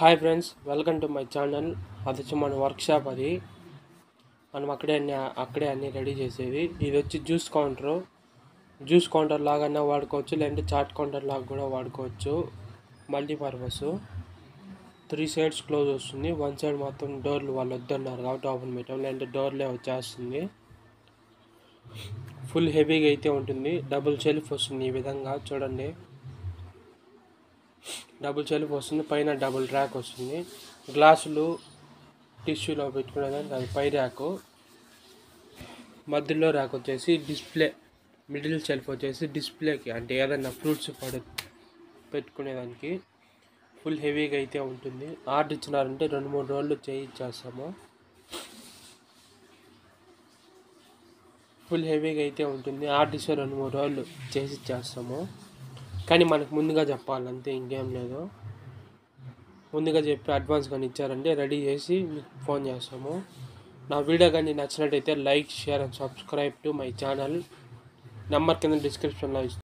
Hi friends, welcome to my channel. అది వచ్చి మన వర్క్షాప్. అది మనం అక్కడే అన్నీ రెడీ చేసేది. ఇది వచ్చి జ్యూస్ కౌంటర్ లాగా వాడుకోవచ్చు, లేదంటే చాట్ కౌంటర్ లాగా కూడా వాడుకోవచ్చు. మల్టీపర్పస్. 3 సైడ్స్ క్లోజ్ వస్తుంది. 1 సైడ్ మాత్రం డోర్లు వాళ్ళు వద్దన్నారు కాబట్టి ఓపెన్ పెట్టాం, లేదంటే డోర్లే వచ్చేస్తుంది. ఫుల్ హెవీగా అయితే ఉంటుంది. డబుల్ షెల్ఫ్ వస్తుంది. ఈ విధంగా చూడండి, డబుల్ షెల్ఫ్ వస్తుంది. పైన డబుల్ ర్యాక్ వస్తుంది. గ్లాసులు టిష్యూలో పెట్టుకునేదానికి అది పై ర్యాకు. మధ్యలో ర్యాక్ వచ్చేసి డిస్ప్లే. మిడిల్ షెల్ఫ్ వచ్చేసి డిస్ప్లేకి, అంటే ఏదైనా ఫ్రూట్స్ పెట్టుకునేదానికి. ఫుల్ హెవీగా అయితే ఉంటుంది. ఆర్డర్ ఇచ్చినారంటే 2-3 రోజులు చేయించేస్తాము. ఫుల్ హెవీగా అయితే ఉంటుంది. ఆర్డర్ ఇస్తే 2-3 రోజులు చేసి ఇచ్చేస్తాము. కానీ మనకు ముందుగా చెప్పాలంతే, ఇంకేం లేదు. ముందుగా చెప్పి అడ్వాన్స్ కానీ ఇచ్చారంటే రెడీ చేసి మీకు ఫోన్ చేస్తాము. నా వీడియో కానీ నచ్చినట్టయితే like, share and subscribe to my channel. Number కింద డిస్క్రిప్షన్లో ఇస్తాను.